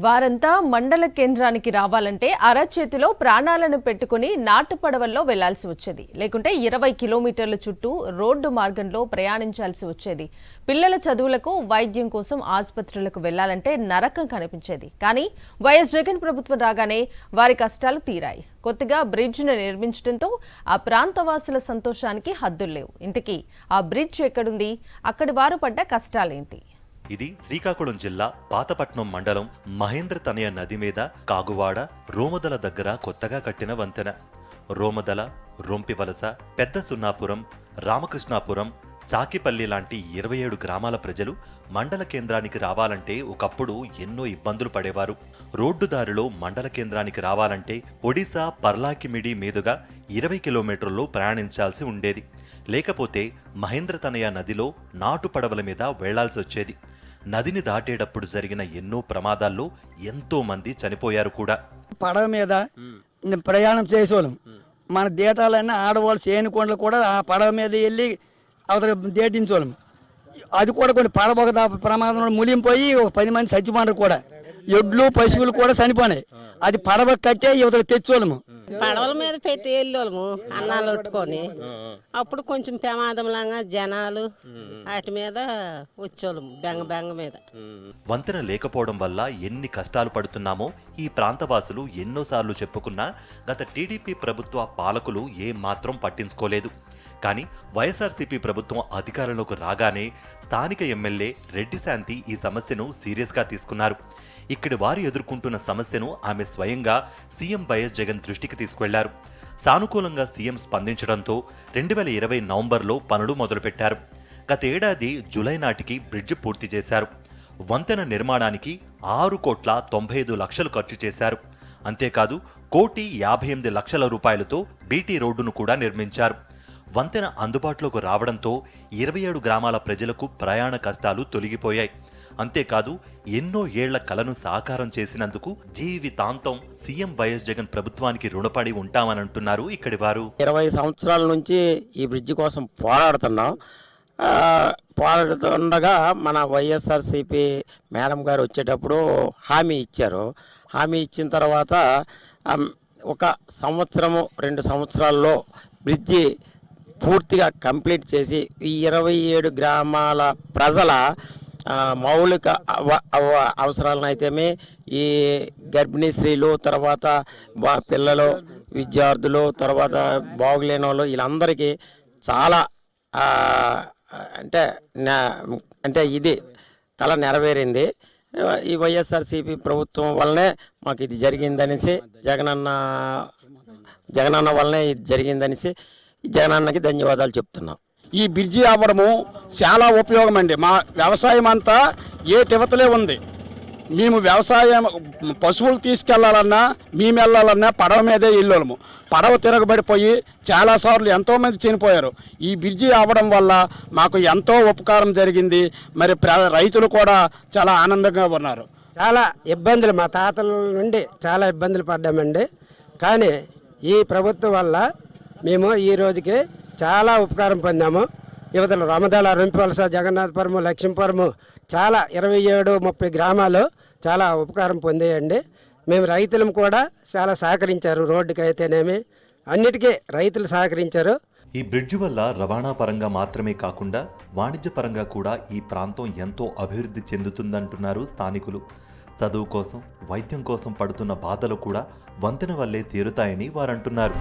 వారంతా మండల కేంద్రానికి రావాలంటే అరచేతిలో ప్రాణాలను పెట్టుకుని నాటు పడవల్లో వెళ్లాల్సి వచ్చేది. లేకుంటే 20 కిలోమీటర్ల చుట్టూ రోడ్డు మార్గంలో ప్రయాణించాల్సి వచ్చేది. పిల్లల చదువులకు, వైద్యం కోసం ఆసుపత్రులకు వెళ్లాలంటే నరకం కనిపించేది. కానీ వైఎస్ జగన్ ప్రభుత్వం రాగానే వారి కష్టాలు తీరాయి. కొత్తగా బ్రిడ్జ్ను నిర్మించడంతో ఆ ప్రాంతవాసుల సంతోషానికి హద్దుల్లేవు. ఇంతకీ ఆ బ్రిడ్జ్ ఎక్కడుంది? అక్కడి వారు పడ్డ కష్టాలేంటి? ఇది శ్రీకాకుళం జిల్లా పాతపట్నం మండలం మహేంద్ర తనయ నది మీద కాగువాడ, రోమదల దగ్గర కొత్తగా కట్టిన వంతెన. రోమదల, రొంపివలస, పెద్ద సున్నాపురం, రామకృష్ణాపురం, చాకిపల్లి లాంటి 27 గ్రామాల ప్రజలు మండల కేంద్రానికి రావాలంటే ఒకప్పుడు ఎన్నో ఇబ్బందులు పడేవారు. రోడ్డు దారిలో మండల కేంద్రానికి రావాలంటే ఒడిశా పర్లాకిమిడి మీదుగా 20 కిలోమీటర్లు ప్రయాణించాల్సి ఉండేది. లేకపోతే మహేంద్ర తనయ నదిలో నాటు పడవల మీద వెళ్లాల్సి వచ్చేది. నదిని దాటేటప్పుడు జరిగిన ఎన్నో ప్రమాదాల్లో ఎంతో మంది చనిపోయారు కూడా. పడవ మీద ప్రయాణం చేసేవాళ్ళం. మన దేటాలన్నీ ఆడవాళ్ళు చేనుకొండలు కూడా ఆ పడవ మీద వెళ్ళి అవతల దేటించోళ్ళం. అది కూడా కొన్ని పడవ ప్రమాదంలో మునిగిపోయి ఒక 10 మంది చచ్చిపోయినారు కూడా. ఎడ్లు పశువులు కూడా చనిపోయినాయి. అది పడవ కట్టే యువతలు తెచ్చోళ్ళము. పడవల మీద పెట్టి వెళ్ళోళ్ళము అన్నాలు పెట్టుకొని. అప్పుడు కొంచెం ప్రమాదంలాగా జనాలు వాటి మీద వచ్చేవాళ్ళము బెంగ మీద. వంతెన లేకపోవడం వల్ల ఎన్ని కష్టాలు పడుతున్నామో ఈ ప్రాంతవాసులు ఎన్నోసార్లు చెప్పుకున్నా గత టీడీపీ ప్రభుత్వ పాలకులు ఏమాత్రం పట్టించుకోలేదు. కానీ వైఎస్ఆర్సీపీ ప్రభుత్వం అధికారంలోకి రాగానే స్థానిక ఎమ్మెల్యే రెడ్డి శాంతి ఈ సమస్యను సీరియస్గా తీసుకున్నారు. ఇక్కడి వారు ఎదుర్కొంటున్న సమస్యను ఆమె స్వయంగా సీఎం వైఎస్ జగన్ దృష్టికి తీసుకువెళ్లారు. సానుకూలంగా సీఎం స్పందించడంతో 2020 నవంబర్లో పనులు మొదలుపెట్టారు. గత ఏడాది జూలై నాటికి బ్రిడ్జ్ పూర్తి చేశారు. వంతెన నిర్మాణానికి 6,95,00,000 ఖర్చు చేశారు. అంతేకాదు 1,58,00,000 రూపాయలతో బీటీ రోడ్డును కూడా నిర్మించారు. వంతెన అందుబాటులోకి రావడంతో 27 గ్రామాల ప్రజలకు ప్రయాణ కష్టాలు తొలగిపోయాయి. అంతేకాదు ఎన్నో ఏళ్ల కలను సాకారం చేసినందుకు జీవితాంతం సీఎం వైఎస్ జగన్ ప్రభుత్వానికి రుణపడి ఉంటామని అంటున్నారు ఇక్కడి వారు. 20 సంవత్సరాల నుంచి ఈ బ్రిడ్జి కోసం పోరాడుతుండగా మన వైఎస్ఆర్సీపీ మేడం గారు వచ్చేటప్పుడు హామీ ఇచ్చారు. హామీ ఇచ్చిన తర్వాత ఒక సంవత్సరము 2 సంవత్సరాల్లో బ్రిడ్జి పూర్తిగా కంప్లీట్ చేసి ఈ 27 గ్రామాల ప్రజల మౌలిక అవసరాలను అయితేమే, ఈ గర్భిణీ స్త్రీలు, తర్వాత పిల్లలు, విద్యార్థులు, తర్వాత బాగులేని వాళ్ళు, వీళ్ళందరికీ చాలా అంటే ఇది కళ నెరవేరింది. ఈ వైఎస్ఆర్సీపీ ప్రభుత్వం వల్లనే మాకు ఇది జరిగిందనేసి, జగనన్న వల్లనే ఇది జరిగిందనేసి జగనన్నకి ధన్యవాదాలు చెప్తున్నాం. ఈ బ్రిడ్జి అవ్వడము చాలా ఉపయోగం అండి. మా వ్యవసాయం అంతా ఏటివతలే ఉంది. మేము వ్యవసాయం పశువులు తీసుకెళ్లాలన్నా, మేము వెళ్ళాలన్నా పడవ మీదే వెళ్ళాము. పడవ తిరగబడిపోయి చాలాసార్లు ఎంతోమంది చనిపోయారు. ఈ బ్రిడ్జి అవ్వడం వల్ల మాకు ఎంతో ఉపకారం జరిగింది. మరి రైతులు కూడా చాలా ఆనందంగా ఉన్నారు. చాలా ఇబ్బందులు, మా తాతల నుండి చాలా ఇబ్బందులు పడ్డామండి. కానీ ఈ ప్రభుత్వం వల్ల మేము ఈ రోజుకి చాలా ఉపకారం పొందాము. యువతలు రమదాల, రొంపివలస, జగన్నాథపురము, లక్ష్మీపురము, చాలా 27-30 గ్రామాలు చాలా ఉపకారం పొందాయండి. మేము రైతులం కూడా చాలా సహకరించారు. రోడ్డుకి అయితేనేమి అన్నిటికీ రైతులు సహకరించారు. ఈ బ్రిడ్జ్ వల్ల రవాణా పరంగా మాత్రమే కాకుండా వాణిజ్య పరంగా కూడా ఈ ప్రాంతం ఎంతో అభివృద్ధి చెందుతుందంటున్నారు స్థానికులు. చదువు కోసం, వైద్యం కోసం పడుతున్న బాధలు కూడా వంతెన వల్లే తీరుతాయని వారంటున్నారు.